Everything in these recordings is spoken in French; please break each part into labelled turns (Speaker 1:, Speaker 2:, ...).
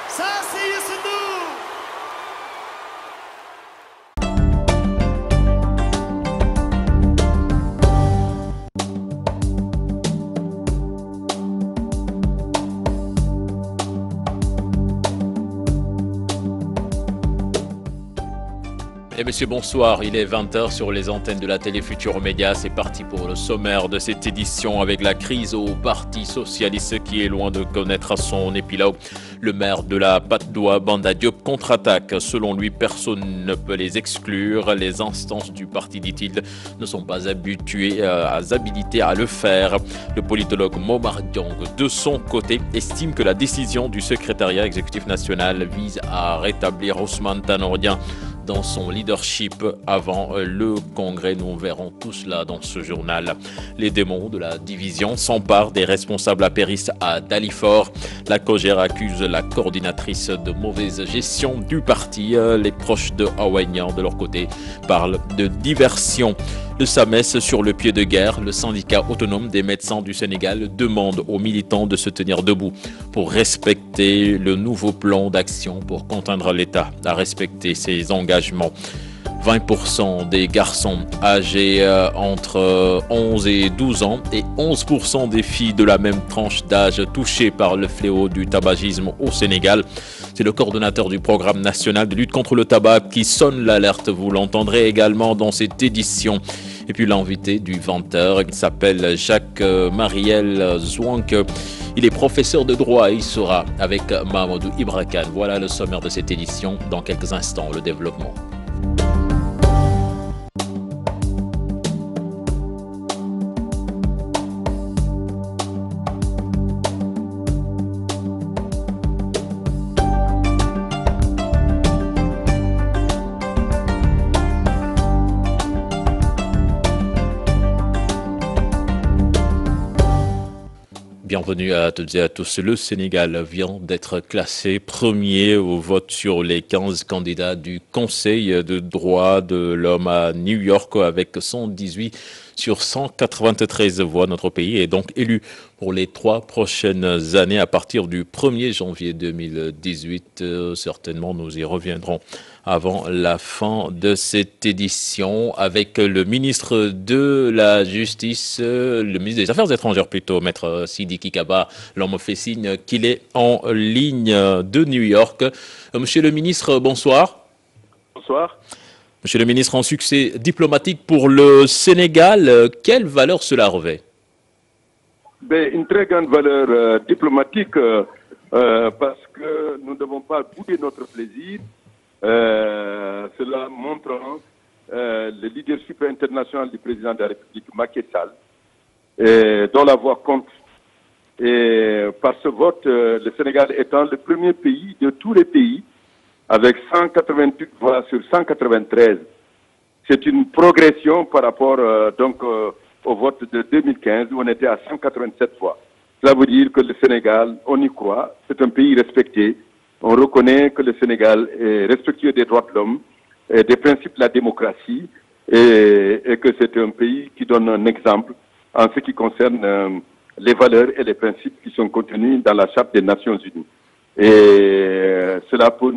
Speaker 1: Ça, c'est Youssou Ndour.
Speaker 2: Et messieurs, bonsoir. Il est 20h sur les antennes de la télé Futurs Médias. C'est parti pour le sommaire de cette édition avec la crise au Parti Socialiste qui est loin de connaître son épilogue. Le maire de la Patte d'Oie, Banda Diop, contre-attaque. Selon lui, personne ne peut les exclure. Les instances du parti, dit-il, ne sont pas habilitées à le faire. Le politologue Momar Diong, de son côté, estime que la décision du secrétariat exécutif national vise à rétablir Ousmane Tanor Dieng dans son leadership avant le congrès. Nous verrons tout cela dans ce journal. Les démons de la division s'emparent des responsables apéristes à Dalifort. La Cogère accuse la coordinatrice de mauvaise gestion du parti. Les proches de Awagnan, de leur côté, parlent de diversion. Le SAMES sur le pied de guerre, le syndicat autonome des médecins du Sénégal demande aux militants de se tenir debout pour respecter le nouveau plan d'action pour contraindre l'État à respecter ses engagements. 20% des garçons âgés entre 11 et 12 ans et 11% des filles de la même tranche d'âge touchées par le fléau du tabagisme au Sénégal. C'est le coordonnateur du programme national de lutte contre le tabac qui sonne l'alerte. Vous l'entendrez également dans cette édition. Et puis l'invité du 20h, il s'appelle Jacques-Mariel Zouank. Il est professeur de droit et il sera avec Mamadou Ibrakan. Voilà le sommaire de cette édition. Dans quelques instants, le développement. Bienvenue à toutes et à tous. Le Sénégal vient d'être classé premier au vote sur les 15 candidats du Conseil de droit de l'homme à New York avec 118 sur 193 voix. Notre pays est donc élu pour les 3 prochaines années à partir du 1er janvier 2018. Certainement, nous y reviendrons avant la fin de cette édition avec le ministre de la Justice, le ministre des Affaires étrangères plutôt, Maître Sidiki Kaba. L'homme me fait signe qu'il est en ligne de New York. Monsieur le ministre, bonsoir.
Speaker 3: Bonsoir.
Speaker 2: Monsieur le ministre, un succès diplomatique pour le Sénégal, quelle valeur cela revêt?
Speaker 3: Une très grande valeur diplomatique parce que nous ne devons pas bouder notre plaisir. Cela montrant le leadership international du président de la République, Macky Sall, dont la voix compte. Et par ce vote, le Sénégal étant le premier pays de tous les pays, avec 188 voix sur 193. C'est une progression par rapport au vote de 2015 où on était à 187 voix. Cela veut dire que le Sénégal, on y croit, c'est un pays respecté. On reconnaît que le Sénégal est respectueux des droits de l'homme, des principes de la démocratie et que c'est un pays qui donne un exemple en ce qui concerne les valeurs et les principes qui sont contenus dans la Charte des Nations Unies. Et cela peut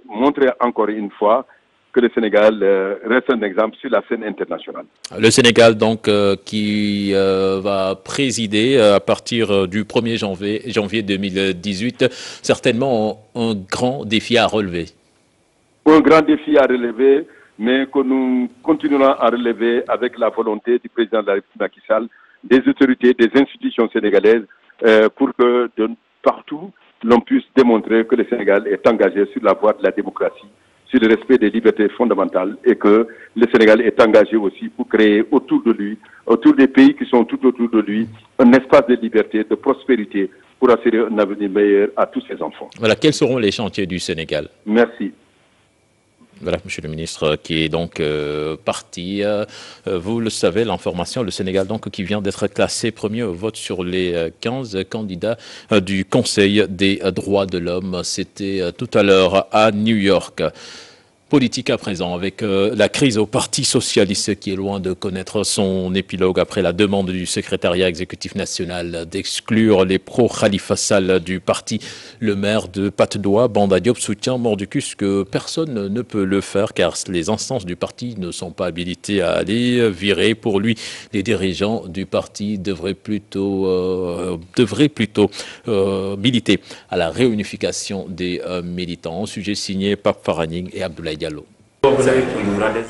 Speaker 3: montrer encore une fois que le Sénégal reste un exemple sur la scène internationale.
Speaker 2: Le Sénégal, donc, qui va présider à partir du 1er janvier 2018, certainement un grand défi à relever.
Speaker 3: un grand défi à relever, mais que nous continuerons à relever avec la volonté du président de la République Macky Sall, des autorités, des institutions sénégalaises, pour que de partout, l'on puisse démontrer que le Sénégal est engagé sur la voie de la démocratie, sur le respect des libertés fondamentales, et que le Sénégal est engagé aussi pour créer autour de lui, autour des pays qui sont tout autour de lui, un espace de liberté, de prospérité, pour assurer un avenir meilleur à tous ses enfants.
Speaker 2: Voilà, quels seront les chantiers du Sénégal?
Speaker 3: Merci.
Speaker 2: Voilà, monsieur le ministre, qui est donc parti. Vous le savez, l'information, le Sénégal donc qui vient d'être classé premier au vote sur les 15 candidats du Conseil des droits de l'homme. C'était tout à l'heure à New York. Politique à présent, avec la crise au Parti socialiste qui est loin de connaître son épilogue après la demande du secrétariat exécutif national d'exclure les pro-Khalifa Sall du parti. Le maire de Patte d'Oie, Banda Diop, soutient mordicus que personne ne peut le faire car les instances du parti ne sont pas habilitées à aller virer. Pour lui, les dirigeants du parti devraient plutôt militer à la réunification des militants. Sujet signé Pape Faraning et Abdoulaye Diallo.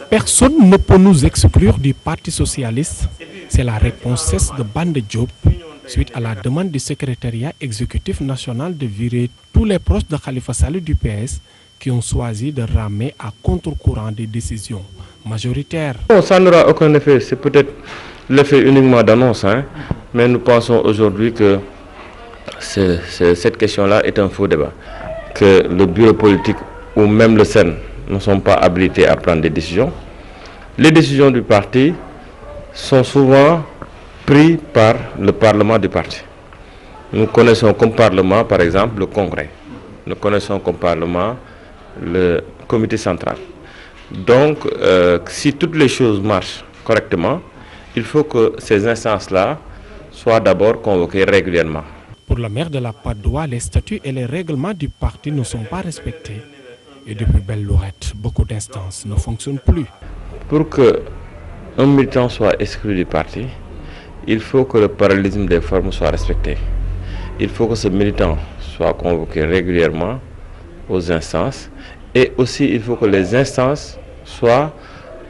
Speaker 4: Personne ne peut nous exclure du Parti socialiste. C'est la réponse cesse de Banda Diop suite à la demande du secrétariat exécutif national de virer tous les proches de Khalifa Sall du PS qui ont choisi de ramer à contre-courant des décisions majoritaires.
Speaker 5: Bon, ça n'aura aucun effet, c'est peut-être l'effet uniquement d'annonce, mais nous pensons aujourd'hui que cette question-là est un faux débat, que le bureau politique ou même le SEN ne sont pas habilités à prendre des décisions. Les décisions du parti sont souvent prises par le Parlement du parti. Nous connaissons comme Parlement, par exemple, le Congrès. Nous connaissons comme Parlement le comité central. Donc, si toutes les choses marchent correctement, il faut que ces instances-là soient d'abord convoquées régulièrement.
Speaker 4: Pour le maire de la Patte d'Oie, les statuts et les règlements du parti ne sont pas respectés. Et depuis belle lurette, beaucoup d'instances ne fonctionnent plus.
Speaker 5: Pour qu'un militant soit exclu du parti, il faut que le parallélisme des formes soit respecté. Il faut que ce militant soit convoqué régulièrement aux instances et aussi il faut que les instances soient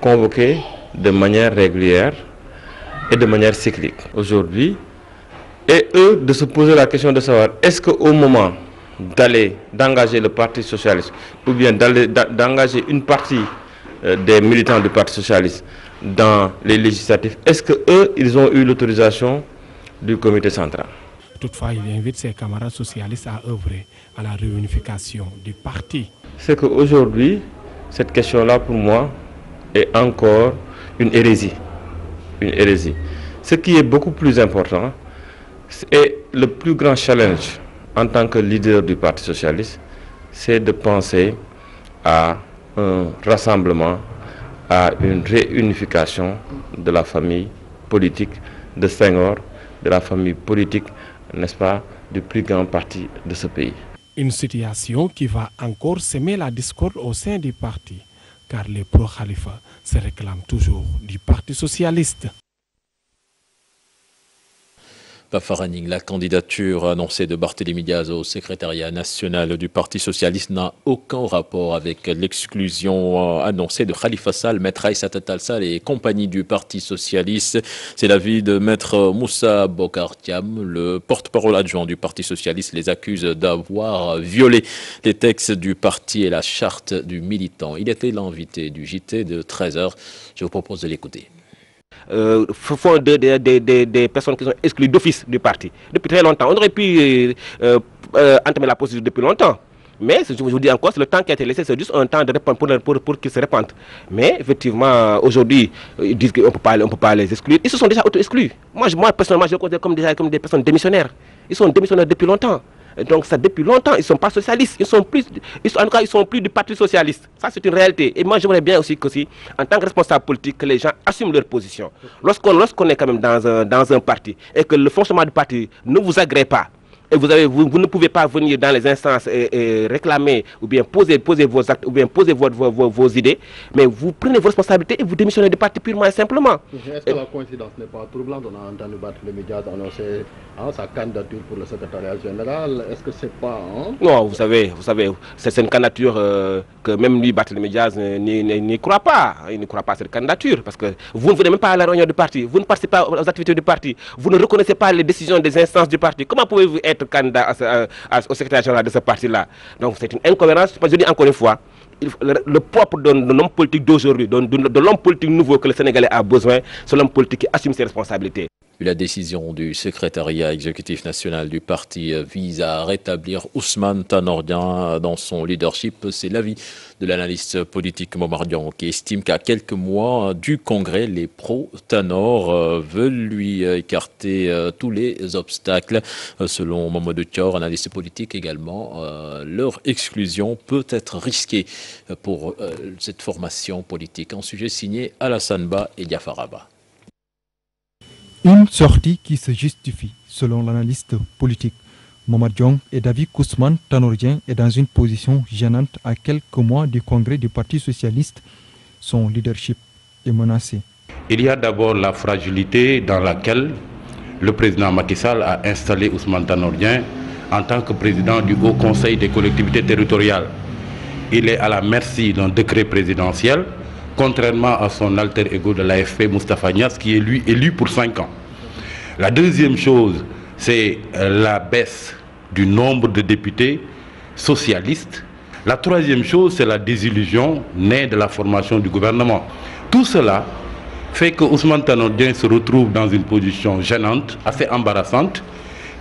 Speaker 5: convoquées de manière régulière et de manière cyclique. Aujourd'hui, et eux de se poser la question de savoir est-ce qu'au moment d'engager le Parti socialiste ou bien d'engager une partie des militants du Parti socialiste dans les législatifs, est-ce qu'eux, ils ont eu l'autorisation du comité central?
Speaker 4: Toutefois, il invite ses camarades socialistes à œuvrer à la réunification du parti.
Speaker 5: C'est qu'aujourd'hui, cette question-là, pour moi, est encore une hérésie. Une hérésie. Ce qui est beaucoup plus important, et le plus grand challenge en tant que leader du Parti socialiste, c'est de penser à un rassemblement, à une réunification de la famille politique de Senghor, de la famille politique, n'est-ce pas, du plus grand parti de ce pays.
Speaker 4: Une situation qui va encore semer la discorde au sein du parti, car les pro-Khalifa se réclament toujours du Parti socialiste.
Speaker 2: Faraning, la candidature annoncée de Barthélémy Diaz au secrétariat national du Parti socialiste n'a aucun rapport avec l'exclusion annoncée de Khalifa Sall, Maître Aïssata Tall Sall et compagnie du Parti socialiste. C'est l'avis de Maître Moussa Bokar Thiam, le porte-parole adjoint du Parti socialiste, les accuse d'avoir violé les textes du parti et la charte du militant. Il était l'invité du JT de 13h. Je vous propose de l'écouter.
Speaker 6: Font des personnes qui sont exclues d'office du parti depuis très longtemps. On aurait pu entamer la procédure depuis longtemps. Mais je vous dis encore, c'est le temps qui a été laissé, c'est juste un temps de répondre pour qu'ils se répandent. Mais effectivement, aujourd'hui, ils disent qu'on ne peut pas les exclure. Ils se sont déjà auto-exclus. Moi, personnellement, je les considère comme des personnes démissionnaires. Ils sont démissionnaires depuis longtemps. Donc ça, depuis longtemps, ils ne sont pas socialistes. En tout cas, ils sont plus du Parti socialiste. Ça, c'est une réalité. Et moi, j'aimerais bien aussi en tant que responsable politique, que les gens assument leur position. Lorsqu'on est quand même dans un parti et que le fonctionnement du parti ne vous agrée pas, et vous ne pouvez pas venir dans les instances et réclamer ou bien poser vos actes ou bien poser vos idées, mais vous prenez vos responsabilités et vous démissionnez du parti purement et simplement.
Speaker 7: Est-ce que la coïncidence n'est pas troublante? On a entendu Barthélémy Dias annoncer sa candidature pour le secrétariat général. Est-ce que c'est pas...
Speaker 6: Non, vous savez, c'est une candidature que même lui, Barthélémy Dias, n'y croit pas. Il ne croit pas à cette candidature parce que vous ne venez même pas à la réunion du parti, vous ne participez pas aux activités du parti, vous ne reconnaissez pas les décisions des instances du parti. Comment pouvez-vous être candidat au secrétaire général de ce parti-là? Donc c'est une incohérence. Je dis encore une fois, le propre de l'homme politique d'aujourd'hui, de l'homme politique nouveau que le Sénégalais a besoin, c'est l'homme politique qui assume ses responsabilités.
Speaker 2: La décision du secrétariat exécutif national du parti vise à rétablir Ousmane Tanor Dieng dans son leadership. C'est l'avis de l'analyste politique Momar Dieng qui estime qu'à quelques mois du congrès, les pro-Tanor veulent lui écarter tous les obstacles. Selon Mamadou Thior, analyste politique également, leur exclusion peut être risquée pour cette formation politique. Un sujet signé Alassane Ba et Diafaraba.
Speaker 8: Une sortie qui se justifie, selon l'analyste politique Momar Dieng et David Ousmane Tanor Dieng est dans une position gênante à quelques mois du congrès du Parti socialiste. Son leadership est menacé.
Speaker 9: Il y a d'abord la fragilité dans laquelle le président Macky Sall a installé Ousmane Tanor Dieng en tant que président du Haut Conseil des collectivités territoriales. Il est à la merci d'un décret présidentiel, contrairement à son alter ego de l'AFP, Moustapha Niasse, qui est lui élu pour 5 ans. La deuxième chose, c'est la baisse du nombre de députés socialistes. La troisième chose, c'est la désillusion née de la formation du gouvernement. Tout cela fait que Ousmane Tanor Dieng se retrouve dans une position gênante, assez embarrassante,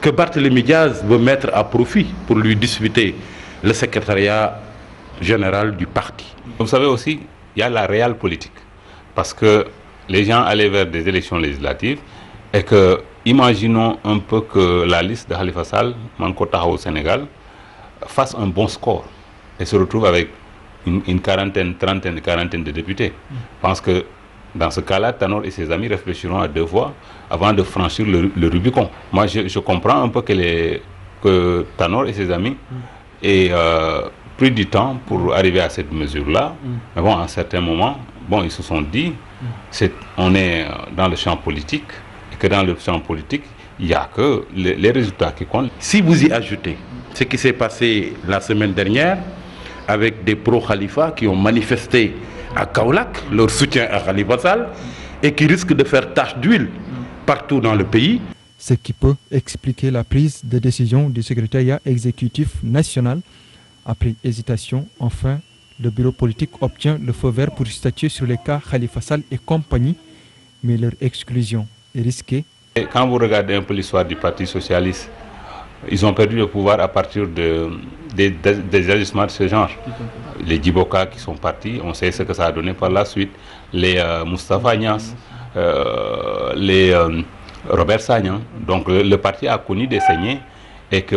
Speaker 9: que Barthélémy Dias veut mettre à profit pour lui disputer le secrétariat général du parti.
Speaker 10: Vous savez aussi, il y a la réelle politique. Parce que les gens allaient vers des élections législatives et que, imaginons un peu que la liste de Khalifa Sall, Manko Tahaou au Sénégal, fasse un bon score et se retrouve avec une quarantaine de députés. Je pense que dans ce cas-là, Tanor et ses amis réfléchiront à 2 fois avant de franchir le Rubicon. Moi, je comprends un peu que Tanor et ses amis aient pris du temps pour arriver à cette mesure-là. Mais bon, à un certain moment, ils se sont dit, on est dans le champ politique, et que dans le champ politique, il n'y a que les résultats qui comptent.
Speaker 9: Si vous y ajoutez ce qui s'est passé la semaine dernière, avec des pro-Khalifa qui ont manifesté à Kaolack leur soutien à Khalifa Sall, et qui risquent de faire tache d'huile partout dans le pays.
Speaker 8: Ce qui peut expliquer la prise de décision du secrétariat exécutif national. Après hésitation, enfin, le bureau politique obtient le feu vert pour statuer sur les cas Khalifa Sall et compagnie, mais leur exclusion est risquée.
Speaker 10: Et quand vous regardez un peu l'histoire du Parti socialiste, ils ont perdu le pouvoir à partir des ajustements de ce genre. Les Djiboka qui sont partis, on sait ce que ça a donné par la suite. Les Moustapha Niasse, les Robert Sagnan. Donc le parti a connu des saignées et que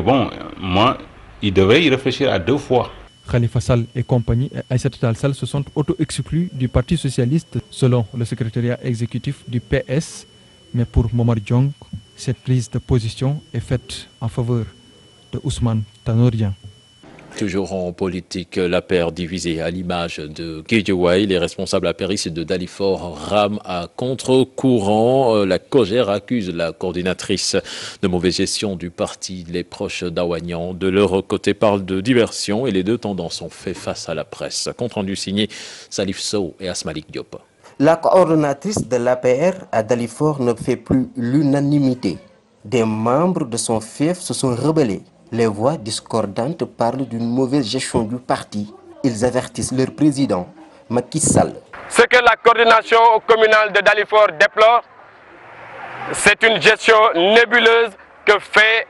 Speaker 10: il devait y réfléchir à 2 fois.
Speaker 8: Khalifa Sall et compagnie et Aïssata Tall Sall se sont auto-exclus du Parti socialiste selon le secrétariat exécutif du PS. Mais pour Momar Dieng, cette prise de position est faite en faveur de Ousmane Tanor Dieng.
Speaker 2: Toujours en politique, l'APR divisée à l'image de Guédiawaye. Les responsables apéristes de Dalifort rament à contre-courant. La COJER accuse la coordinatrice de mauvaise gestion du parti. Les proches d'Awagnan, de leur côté, parlent de diversion et les 2 tendances ont fait face à la presse. Compte rendu signé Salif Sow et Asmalik Diop.
Speaker 11: La coordonnatrice de l'APR à Dalifort ne fait plus l'unanimité. Des membres de son fief se sont rebellés. Les voix discordantes parlent d'une mauvaise gestion du parti. Ils avertissent leur président, Macky Sall.
Speaker 12: Ce que la coordination communale de Dalifort déplore, c'est une gestion nébuleuse que fait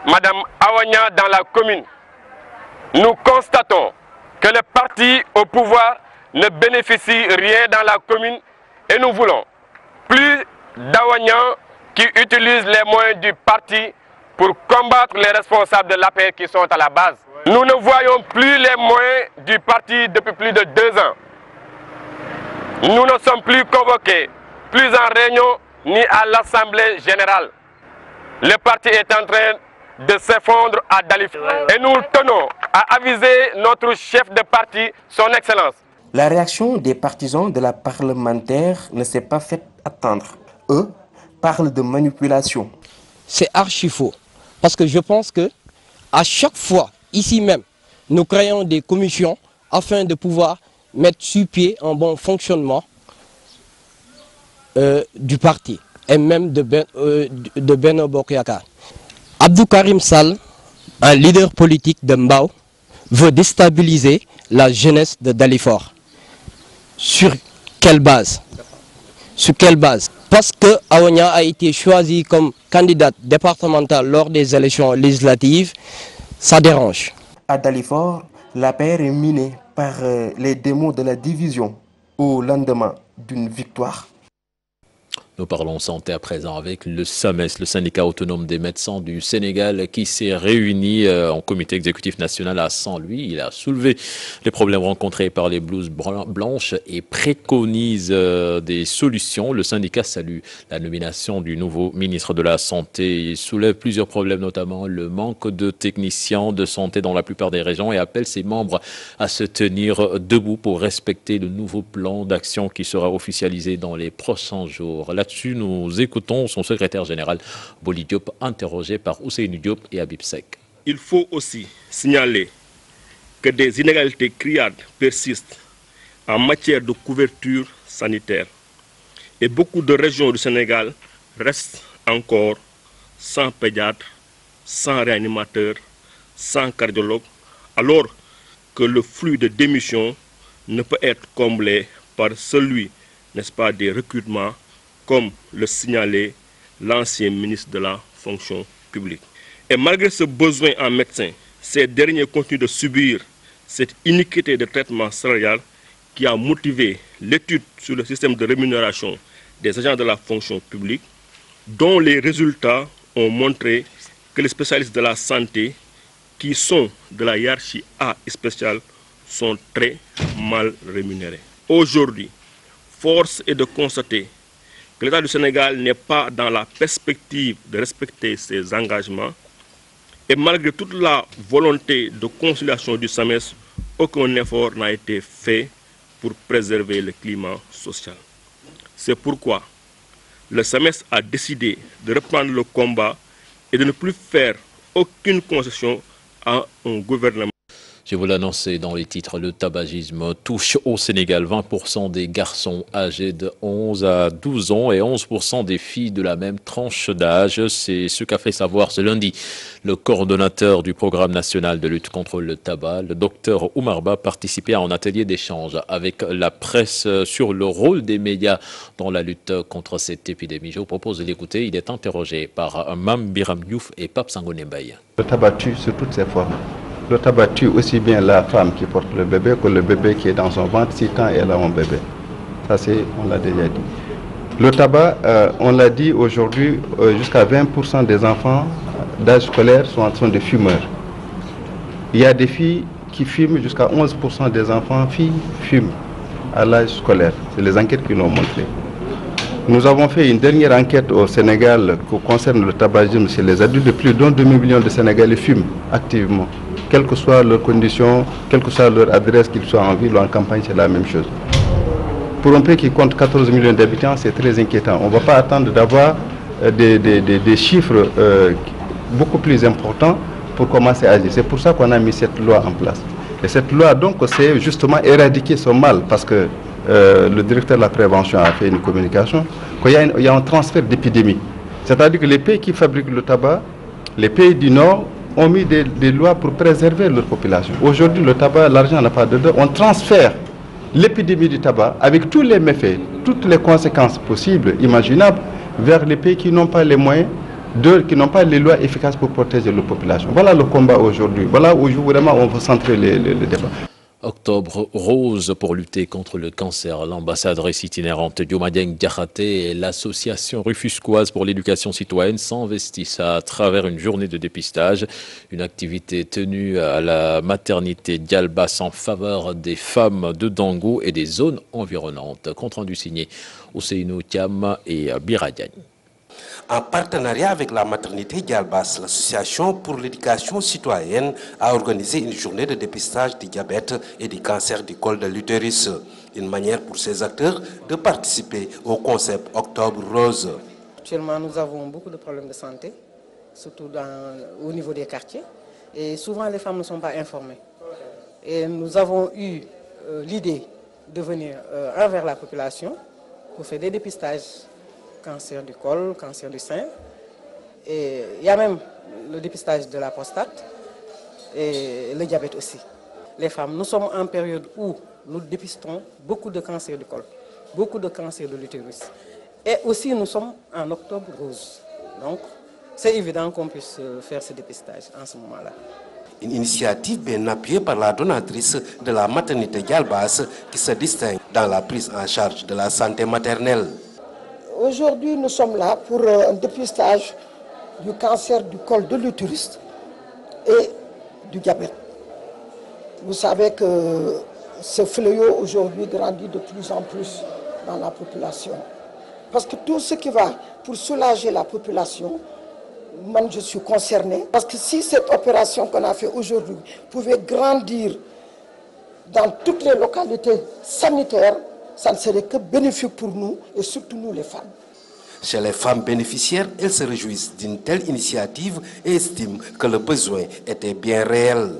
Speaker 12: Mme Awagnan dans la commune. Nous constatons que le parti au pouvoir ne bénéficie rien dans la commune et nous voulons plus d'Awagnan qui utilisent les moyens du parti pour combattre les responsables de l'APR qui sont à la base. Nous ne voyons plus les moyens du parti depuis plus de 2 ans. Nous ne sommes plus convoqués, plus en réunion ni à l'Assemblée générale. Le parti est en train de s'effondre à Dalifort. Et nous tenons à aviser notre chef de parti, son Excellence.
Speaker 11: La réaction des partisans de la parlementaire ne s'est pas fait attendre. Eux parlent de manipulation.
Speaker 13: C'est archi faux. Parce que je pense que à chaque fois, ici même, nous créons des commissions afin de pouvoir mettre sur pied un bon fonctionnement du parti et même de Benno Bokk Yakaar. Abdou Karim Sall, un leader politique de Mbao, veut déstabiliser la jeunesse de Dalifort. Sur quelle base? Sur quelle base? Parce que Aonia a été choisi comme candidate départementale lors des élections législatives, ça dérange.
Speaker 11: À Dalifort, l'APR est minée par les démons de la division au lendemain d'une victoire.
Speaker 2: Nous parlons santé à présent avec le SAMES, le syndicat autonome des médecins du Sénégal, qui s'est réuni en comité exécutif national à Saint-Louis. Il a soulevé les problèmes rencontrés par les blouses blanches et préconise des solutions. Le syndicat salue la nomination du nouveau ministre de la Santé. Il soulève plusieurs problèmes, notamment le manque de techniciens de santé dans la plupart des régions et appelle ses membres à se tenir debout pour respecter le nouveau plan d'action qui sera officialisé dans les prochains jours. Là-dessus, nous écoutons son secrétaire général, Boli Diop, interrogé par Ousseynou Diop et Habib Seck.
Speaker 14: Il faut aussi signaler que des inégalités criardes persistent en matière de couverture sanitaire. Et beaucoup de régions du Sénégal restent encore sans pédiatre, sans réanimateur, sans cardiologue, alors que le flux de démission ne peut être comblé par celui, n'est-ce pas, des recrutements, comme le signalait l'ancien ministre de la fonction publique. Et malgré ce besoin en médecins, ces derniers continuent de subir cette iniquité de traitement salarial qui a motivé l'étude sur le système de rémunération des agents de la fonction publique, dont les résultats ont montré que les spécialistes de la santé, qui sont de la hiérarchie A spéciale, sont très mal rémunérés. Aujourd'hui, force est de constater que l'État du Sénégal n'est pas dans la perspective de respecter ses engagements et malgré toute la volonté de conciliation du SAMES, aucun effort n'a été fait pour préserver le climat social. C'est pourquoi le SAMES a décidé de reprendre le combat et de ne plus faire aucune concession à un gouvernement.
Speaker 2: Je vous l'annonçais dans les titres, le tabagisme touche au Sénégal 20% des garçons âgés de 11 à 12 ans et 11% des filles de la même tranche d'âge. C'est ce qu'a fait savoir ce lundi le coordonnateur du programme national de lutte contre le tabac, le docteur Oumarba, participait à un atelier d'échange avec la presse sur le rôle des médias dans la lutte contre cette épidémie. Je vous propose de l'écouter. Il est interrogé par Mam Biram Diouf et Pape Sangoné Mbaye.
Speaker 15: Le tabac tue sur toutes ses formes. Le tabac tue aussi bien la femme qui porte le bébé que le bébé qui est dans son ventre si tant elle a un bébé. Ça, on l'a déjà dit. Le tabac, on l'a dit aujourd'hui, jusqu'à 20% des enfants d'âge scolaire sont des fumeurs. Il y a des filles qui fument, jusqu'à 11% des enfants filles fument à l'âge scolaire. C'est les enquêtes qui l'ont montré. Nous avons fait une dernière enquête au Sénégal qui concerne le tabagisme chez les adultes. De plus d'un demi-million de Sénégalais fument activement. Quelles que soient leurs conditions, quelle que soit leur adresse, qu'ils soient en ville ou en campagne, c'est la même chose. Pour un pays qui compte 14 millions d'habitants, c'est très inquiétant. On ne va pas attendre d'avoir des chiffres beaucoup plus importants pour commencer à agir. C'est pour ça qu'on a mis cette loi en place. Et cette loi, donc, c'est justement éradiquer ce mal, parce que le directeur de la prévention a fait une communication, qu'il y a un transfert d'épidémie. C'est-à-dire que les pays qui fabriquent le tabac, les pays du Nord, ont mis des lois pour préserver leur population. Aujourd'hui, le tabac, l'argent n'a pas de dos. On transfère l'épidémie du tabac avec tous les méfaits, toutes les conséquences possibles, imaginables, vers les pays qui n'ont pas les moyens, qui n'ont pas les lois efficaces pour protéger leur population. Voilà le combat aujourd'hui. Voilà où vraiment on veut centrer le débat.
Speaker 2: Octobre rose pour lutter contre le cancer. L'ambassadrice itinérante Diomadien Diakhaté et l'association rufusquoise pour l'éducation citoyenne s'investissent à travers une journée de dépistage. Une activité tenue à la maternité d'Yalbas en faveur des femmes de Dango et des zones environnantes. Compte rendu signé Ousseynou Thiam et Biradiagne.
Speaker 16: En partenariat avec la maternité Dialbas, l'association pour l'éducation citoyenne a organisé une journée de dépistage du diabète et du cancer du col de l'utérus. Une manière pour ces acteurs de participer au concept Octobre Rose.
Speaker 17: Actuellement, nous avons beaucoup de problèmes de santé, surtout au niveau des quartiers. Et souvent, les femmes ne sont pas informées. Et nous avons eu l'idée de venir envers la population pour faire des dépistages. Cancer du col, cancer du sein. Et il y a même le dépistage de la prostate et le diabète aussi. Les femmes, nous sommes en période où nous dépistons beaucoup de cancers du col, beaucoup de cancers de l'utérus. Et aussi, nous sommes en octobre rose. Donc, c'est évident qu'on puisse faire ce dépistage en ce moment-là.
Speaker 16: Une initiative bien appuyée par la donatrice de la maternité Dialbas qui se distingue dans la prise en charge de la santé maternelle.
Speaker 18: Aujourd'hui, nous sommes là pour un dépistage du cancer du col de l'utérus et du diabète. Vous savez que ce fléau aujourd'hui grandit de plus en plus dans la population. Parce que tout ce qui va pour soulager la population, moi je suis concernée. Parce que si cette opération qu'on a fait aujourd'hui pouvait grandir dans toutes les localités sanitaires, ça ne serait que bénéfique pour nous et surtout nous les femmes.
Speaker 16: Chez les femmes bénéficiaires, elles se réjouissent d'une telle initiative et estiment que le besoin était bien réel.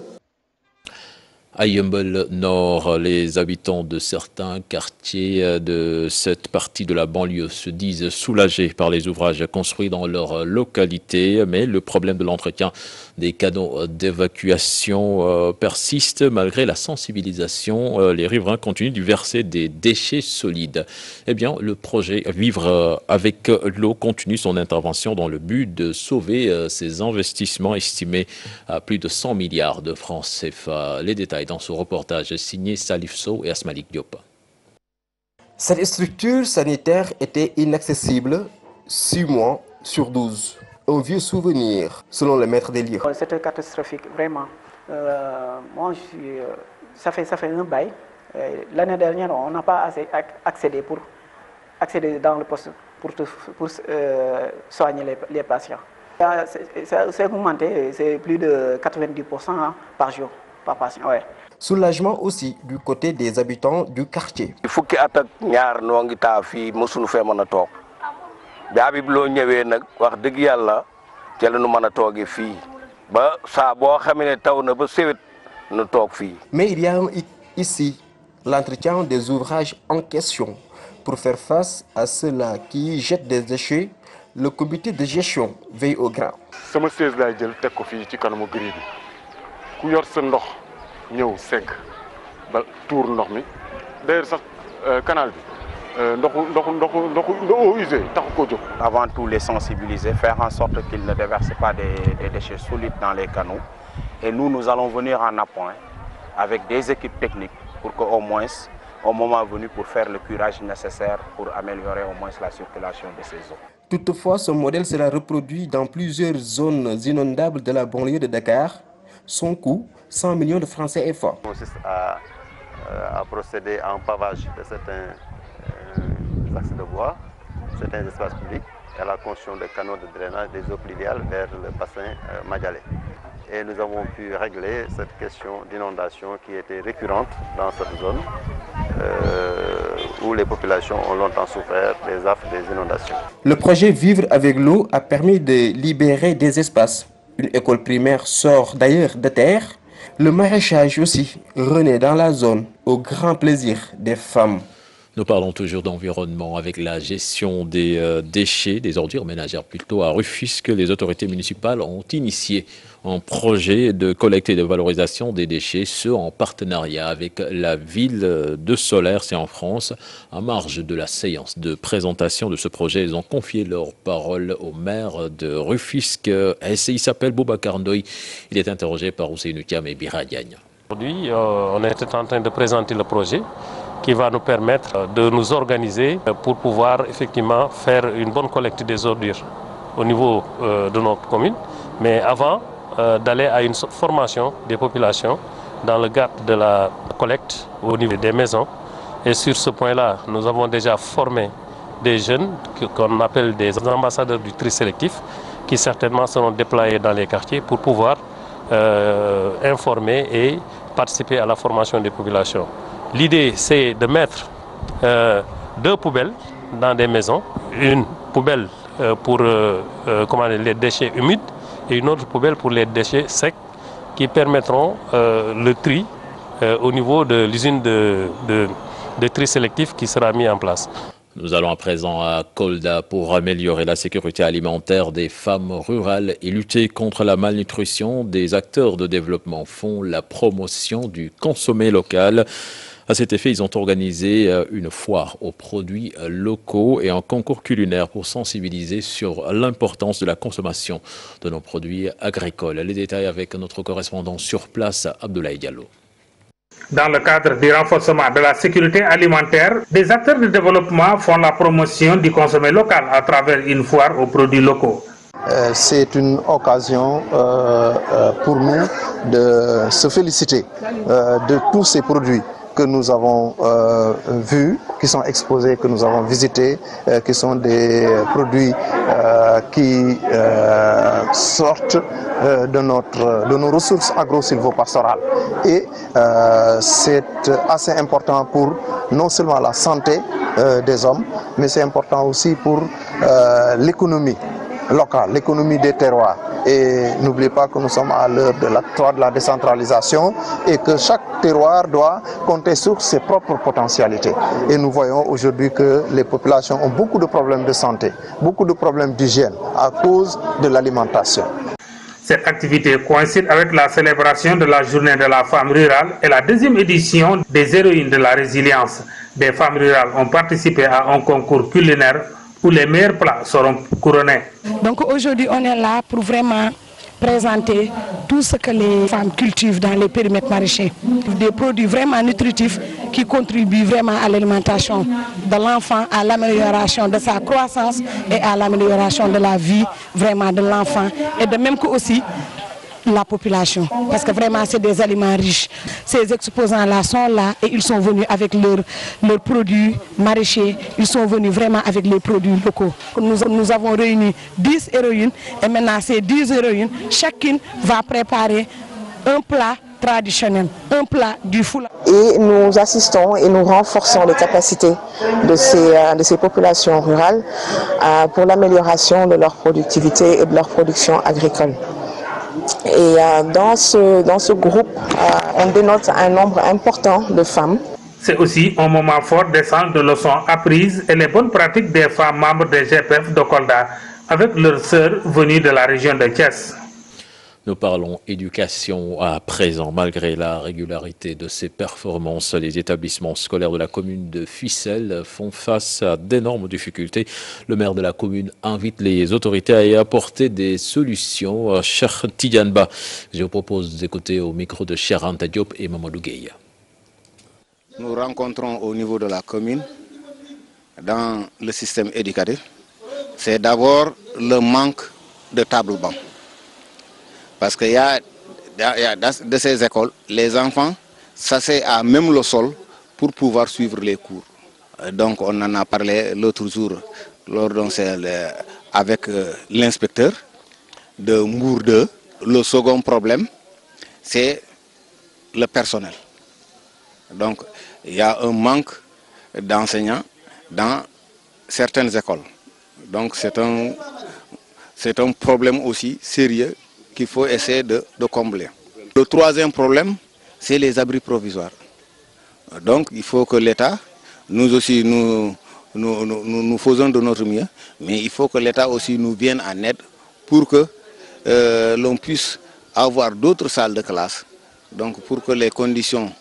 Speaker 2: À Yeumbeul Nord, les habitants de certains quartiers de cette partie de la banlieue se disent soulagés par les ouvrages construits dans leur localité, mais le problème de l'entretien des canaux d'évacuation persiste malgré la sensibilisation. Les riverains continuent de verser des déchets solides. Eh bien, le projet Vivre avec l'eau continue son intervention dans le but de sauver ces investissements estimés à plus de 100 milliards de francs CFA. Les détails dans ce reportage signé Salif Sow et Asmalik Diop.
Speaker 11: Cette structure sanitaire était inaccessible 6 mois sur 12. Un vieux souvenir, selon le maître des lieux.
Speaker 19: C'était catastrophique, vraiment. Moi, ça fait un bail. L'année dernière, on n'a pas accédé dans le poste pour soigner les patients. C'est augmenté, c'est plus de 90% par jour, par patient. Ouais.
Speaker 11: Soulagement aussi du côté des habitants du quartier.
Speaker 20: Fukki at ak ñaar noo ngi taa fii mësuñu fee mën a toog bi Habib Lo ñëwee nag wax dëgg yàlla ca la ñu mën a toogee fii ba saa boo xamee ne taw na ba sewet nu toog fii.
Speaker 11: Mais il y a ici l'entretien des ouvrages en question. Pour faire face à ceux-là qui jettent des déchets, le comité de gestion veille au grain.
Speaker 21: sama siège laay jël teg ko fii ci kanamu grille bi ku yor sa ndox ñëw segg ba tuur ndox mi d'ailleurs sax canal bi ndoxu eau usée taxu ko jóg.
Speaker 22: Avant tout les sensibiliser, faire en sorte qu'ils ne déversent pas des déchets solides dans les canaux. Et nous allons venir en appoint avec des équipes techniques pour qu'au moins, au moment venu, pour faire le curage nécessaire pour améliorer au moins la circulation de ces eaux.
Speaker 11: Toutefois, ce modèle sera reproduit dans plusieurs zones inondables de la banlieue de Dakar. Son coût, 100 millions de francs CFA.
Speaker 23: On consiste à procéder à un pavage de certains axes de bois, certains espaces publics, et à la construction de canaux de drainage des eaux pluviales vers le bassin Madialé. Et nous avons pu régler cette question d'inondation qui était récurrente dans cette zone, où les populations ont longtemps souffert des affres des inondations.
Speaker 11: Le projet Vivre avec l'eau a permis de libérer des espaces. Une école primaire sort d'ailleurs de terre. Le maraîchage aussi renaît dans la zone au grand plaisir des femmes.
Speaker 2: Nous parlons toujours d'environnement avec la gestion des déchets, des ordures ménagères plutôt à Rufisque. Les autorités municipales ont initié un projet de collecte et de valorisation des déchets, ce en partenariat avec la ville de Solaire, c'est en France. En marge de la séance de présentation de ce projet, ils ont confié leur parole au maire de Rufisque. Il s'appelle Boubacar Ndoye. Il est interrogé par Ousseynou Thiam et Bira Diagne.
Speaker 24: Aujourd'hui, on était en train de présenter le projet qui va nous permettre de nous organiser pour pouvoir effectivement faire une bonne collecte des ordures au niveau de notre commune. Mais avant d'aller à une formation des populations dans le cadre de la collecte au niveau des maisons. Et sur ce point-là, nous avons déjà formé des jeunes qu'on appelle des ambassadeurs du tri sélectif qui certainement seront déployés dans les quartiers pour pouvoir informer et participer à la formation des populations. L'idée, c'est de mettre 2 poubelles dans des maisons, une poubelle pour les déchets humides et une autre poubelle pour les déchets secs qui permettront le tri au niveau de l'usine de tri sélectif qui sera mis en place.
Speaker 2: Nous allons à présent à Kolda pour améliorer la sécurité alimentaire des femmes rurales et lutter contre la malnutrition. Des acteurs de développement font la promotion du consommé local. À cet effet, ils ont organisé une foire aux produits locaux et un concours culinaire pour sensibiliser sur l'importance de la consommation de nos produits agricoles. Les détails avec notre correspondant sur place, Abdoulaye Diallo.
Speaker 1: Dans le cadre du renforcement de la sécurité alimentaire, des acteurs de développement font la promotion du consommé local à travers une foire aux produits locaux.
Speaker 3: C'est une occasion pour nous de se féliciter de tous ces produits que nous avons vus, qui sont exposés, que nous avons visités, qui sont des produits qui sortent de nos ressources agro-silvopastorales. Et c'est assez important pour non seulement la santé des hommes, mais c'est important aussi pour l'économie locale, l'économie des terroirs. Et n'oubliez pas que nous sommes à l'heure de la décentralisation et que chaque terroir doit compter sur ses propres potentialités. Et nous voyons aujourd'hui que les populations ont beaucoup de problèmes de santé, beaucoup de problèmes d'hygiène à cause de l'alimentation.
Speaker 1: Cette activité coïncide avec la célébration de la journée de la femme rurale et la 2e édition des héroïnes de la résilience. Des femmes rurales ont participé à un concours culinaire où les meilleurs plats seront couronnés.
Speaker 4: Donc aujourd'hui, on est là pour vraiment présenter tout ce que les femmes cultivent dans les périmètres maraîchers. Des produits vraiment nutritifs qui contribuent vraiment à l'alimentation de l'enfant, à l'amélioration de sa croissance et à l'amélioration de la vie vraiment de l'enfant. Et de même que aussi la population, parce que vraiment c'est des aliments riches. Ces exposants-là sont là et ils sont venus avec leurs produits maraîchers, ils sont venus vraiment avec les produits locaux. Nous avons réuni 10 héroïnes et maintenant ces 10 héroïnes, chacune va préparer un plat traditionnel, un plat du Fula.
Speaker 5: Et nous assistons et nous renforçons les capacités de ces populations rurales pour l'amélioration de leur productivité et de leur production agricole. Et dans ce groupe, on dénote un nombre important de femmes.
Speaker 1: C'est aussi un moment fort d'échange de leçons apprises et les bonnes pratiques des femmes membres des GPF de Kolda avec leurs sœurs venues de la région de Thiès.
Speaker 2: Nous parlons éducation à présent. Malgré la régularité de ces performances, les établissements scolaires de la commune de Fissel font face à d'énormes difficultés. Le maire de la commune invite les autorités à y apporter des solutions. Cheikh Tidiane Ba, je vous propose d'écouter au micro de Cheikh Anta Diop et Mamadou Gueye.
Speaker 25: Nous rencontrons au niveau de la commune, dans le système éducatif, c'est d'abord le manque de table-banc. Parce qu'il y a de ces écoles, les enfants s'asseyent à même le sol pour pouvoir suivre les cours. Donc on en a parlé l'autre jour avec l'inspecteur de Mbour 2. Le second problème, c'est le personnel. Donc il y a un manque d'enseignants dans certaines écoles. Donc c'est un problème aussi sérieux qu'il faut essayer de combler. Le troisième problème, c'est les abris provisoires. Donc il faut que l'État, nous aussi, nous faisons de notre mieux, mais il faut que l'État aussi nous vienne en aide pour que l'on puisse avoir d'autres salles de classe, donc pour que les conditions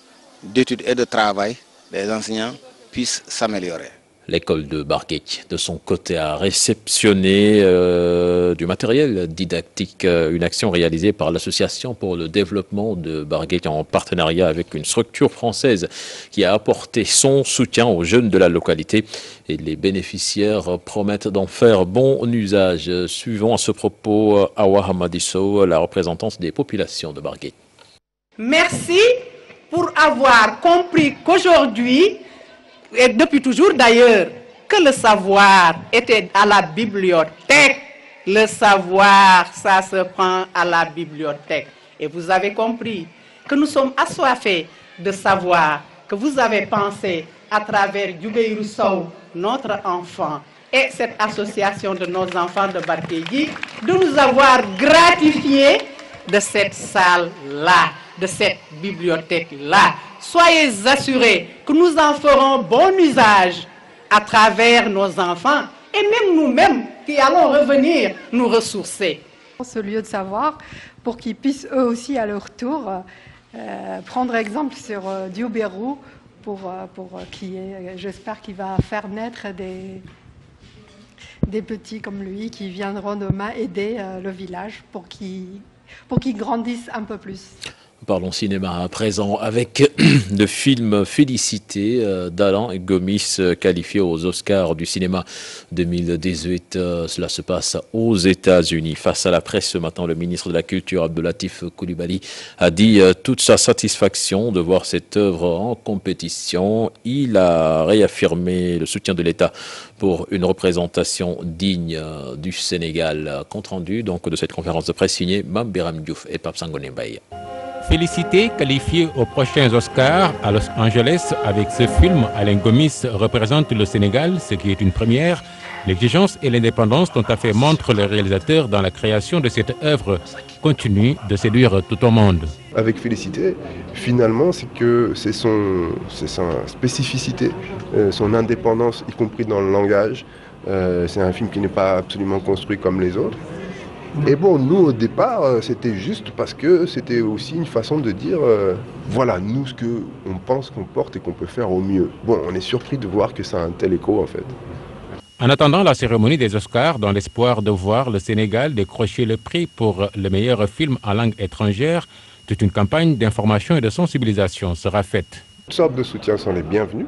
Speaker 25: d'études et de travail des enseignants puissent s'améliorer.
Speaker 2: L'école de Barguet, de son côté, a réceptionné du matériel didactique, une action réalisée par l'Association pour le développement de Barguet en partenariat avec une structure française qui a apporté son soutien aux jeunes de la localité et les bénéficiaires promettent d'en faire bon usage. Suivons à ce propos Awa Hamadisso, la représentante des populations de Barguet.
Speaker 26: Merci pour avoir compris qu'aujourd'hui, et depuis toujours d'ailleurs,
Speaker 19: que le savoir était à la bibliothèque. Le savoir, ça se prend à la bibliothèque. Et vous avez compris que nous sommes assoiffés de savoir, que vous avez pensé à travers Djoubé Rousseau, notre enfant, et cette association de nos enfants de Barkédji, de nous avoir gratifiés de cette salle-là, de cette bibliothèque-là. Soyez assurés que nous en ferons bon usage à travers nos enfants et même nous-mêmes qui allons revenir nous ressourcer.
Speaker 6: Ce lieu de savoir pour qu'ils puissent eux aussi à leur tour prendre exemple sur Djoubérou pour qui j'espère qu'il va faire naître des petits comme lui qui viendront demain aider le village pour qu'ils grandissent un peu plus.
Speaker 2: Parlons cinéma à présent avec le film Félicité d'Alain Gomis qualifié aux Oscars du cinéma 2018. Cela se passe aux États-Unis. Face à la presse ce matin, le ministre de la Culture Abdoulatif Coulibaly a dit toute sa satisfaction de voir cette œuvre en compétition. Il a réaffirmé le soutien de l'État pour une représentation digne du Sénégal. Compte rendu donc de cette conférence de presse signée Mame Biram Diouf et Pape Sangoné Mbaye.
Speaker 7: Félicité, qualifié aux prochains Oscars à Los Angeles avec ce film, Alain Gomis représente le Sénégal, ce qui est une première. L'exigence et l'indépendance dont a fait montre le réalisateur dans la création de cette œuvre continue de séduire tout au monde.
Speaker 8: Avec Félicité, finalement, c'est que c'est sa spécificité, son indépendance, y compris dans le langage. C'est un film qui n'est pas absolument construit comme les autres. Et bon, nous au départ, c'était juste parce que c'était aussi une façon de dire, voilà, nous ce qu'on pense qu'on porte et qu'on peut faire au mieux. Bon, on est surpris de voir que ça a un tel écho en fait.
Speaker 7: En attendant la cérémonie des Oscars, dans l'espoir de voir le Sénégal décrocher le prix pour le meilleur film en langue étrangère, toute une campagne d'information et de sensibilisation sera faite.
Speaker 8: Toutes sortes de soutiens sont les bienvenus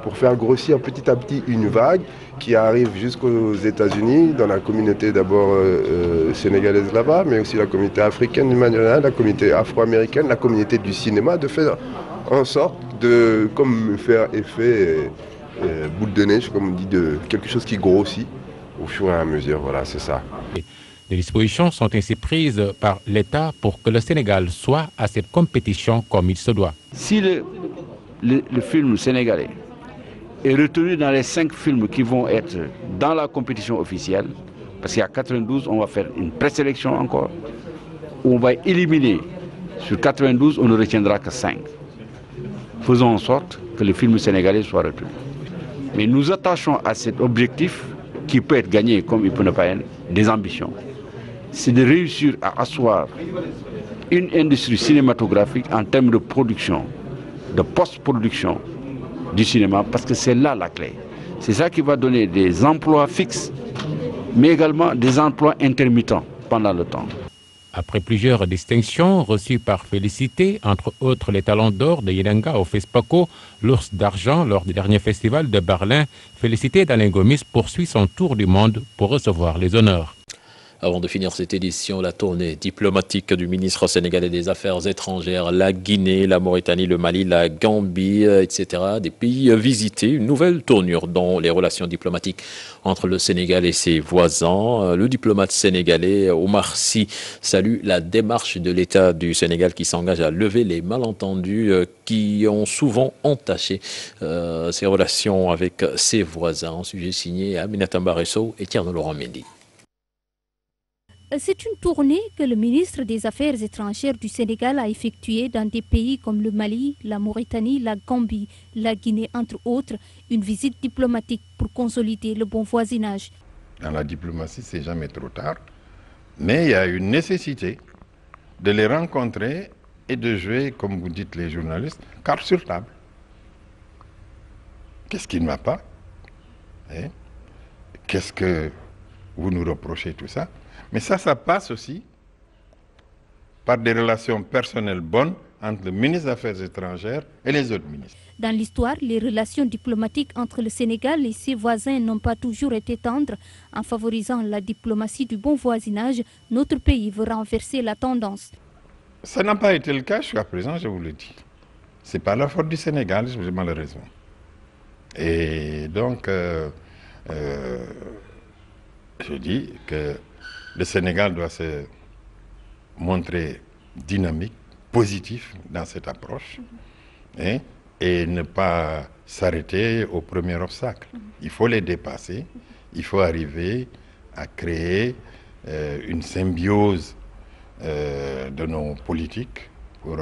Speaker 8: pour faire grossir petit à petit une vague qui arrive jusqu'aux États-Unis, dans la communauté d'abord sénégalaise là-bas, mais aussi la communauté africaine du manière, la communauté afro-américaine, la communauté du cinéma, de faire en sorte de, comme faire effet boule de neige, comme on dit, de quelque chose qui grossit au fur et à mesure. Voilà, c'est ça.
Speaker 7: Des dispositions sont ainsi prises par l'État pour que le Sénégal soit à cette compétition comme il se doit.
Speaker 9: Si le film sénégalais est retenu dans les 5 films qui vont être dans la compétition officielle, parce qu'il y a 92, on va faire une présélection encore, où on va éliminer, sur 92, on ne retiendra que 5. Faisons en sorte que le film sénégalais soit retenu. Mais nous attachons à cet objectif, qui peut être gagné comme il peut ne pas être, des ambitions. C'est de réussir à asseoir une industrie cinématographique en termes de production, de post-production, du cinéma, parce que c'est là la clé. C'est ça qui va donner des emplois fixes, mais également des emplois intermittents pendant le temps.
Speaker 7: Après plusieurs distinctions reçues par Félicité, entre autres les talons d'or de Yenenga au FESPACO, l'ours d'argent lors du dernier festival de Berlin, Félicité d'Alain Gomis poursuit son tour du monde pour recevoir les honneurs.
Speaker 2: Avant de finir cette édition, la tournée diplomatique du ministre sénégalais des Affaires étrangères, la Guinée, la Mauritanie, le Mali, la Gambie, etc. Des pays visités, une nouvelle tournure dans les relations diplomatiques entre le Sénégal et ses voisins. Le diplomate sénégalais Omar Sy salue la démarche de l'État du Sénégal qui s'engage à lever les malentendus qui ont souvent entaché ses relations avec ses voisins. Sujet signé Aminata Mbaresso et Thierno Laurent Mendy.
Speaker 10: C'est une tournée que le ministre des Affaires étrangères du Sénégal a effectuée dans des pays comme le Mali, la Mauritanie, la Gambie, la Guinée, entre autres. Une visite diplomatique pour consolider le bon voisinage.
Speaker 26: Dans la diplomatie, c'est jamais trop tard, mais il y a une nécessité de les rencontrer et de jouer, comme vous dites les journalistes, carte sur table. Qu'est-ce qui ne va pas? Qu'est-ce que vous nous reprochez, tout ça? Mais ça passe aussi par des relations personnelles bonnes entre le ministre des Affaires étrangères et les autres ministres.
Speaker 10: Dans l'histoire, les relations diplomatiques entre le Sénégal et ses voisins n'ont pas toujours été tendres. En favorisant la diplomatie du bon voisinage, notre pays veut renverser la tendance.
Speaker 26: Ça n'a pas été le cas jusqu'à présent, je vous le dis. Ce n'est pas la faute du Sénégal, malheureusement. Et donc, je dis que le Sénégal doit se montrer dynamique, positif dans cette approche, et ne pas s'arrêter au premier obstacle. Il faut les dépasser, il faut arriver à créer une symbiose de nos politiques pour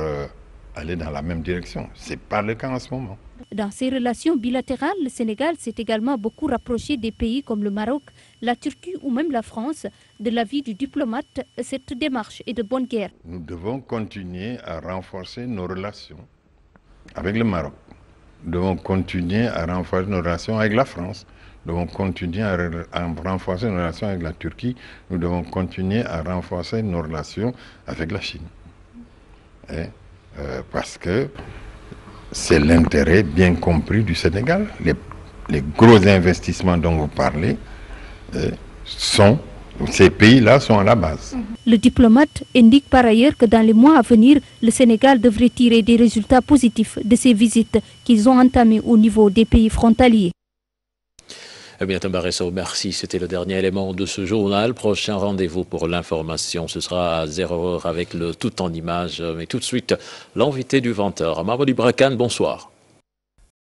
Speaker 26: aller dans la même direction. Ce n'est pas le cas en ce moment.
Speaker 10: Dans ces relations bilatérales, le Sénégal s'est également beaucoup rapproché des pays comme le Maroc, la Turquie ou même la France. De l'avis du diplomate, cette démarche est de bonne guerre.
Speaker 26: Nous devons continuer à renforcer nos relations avec le Maroc. Nous devons continuer à renforcer nos relations avec la France. Nous devons continuer à renforcer nos relations avec la Turquie. Nous devons continuer à renforcer nos relations avec la Chine. Parce que c'est l'intérêt bien compris du Sénégal. Les gros investissements dont vous parlez, ces pays-là sont à la base.
Speaker 10: Le diplomate indique par ailleurs que dans les mois à venir, le Sénégal devrait tirer des résultats positifs de ces visites qu'ils ont entamées au niveau des pays frontaliers.
Speaker 2: Eh bien, Tambaresso, merci. C'était le dernier élément de ce journal. Prochain rendez-vous pour l'information, ce sera à 0h avec le tout en images. Mais tout de suite, l'invité du 20h. Mamadou Brakan, bonsoir.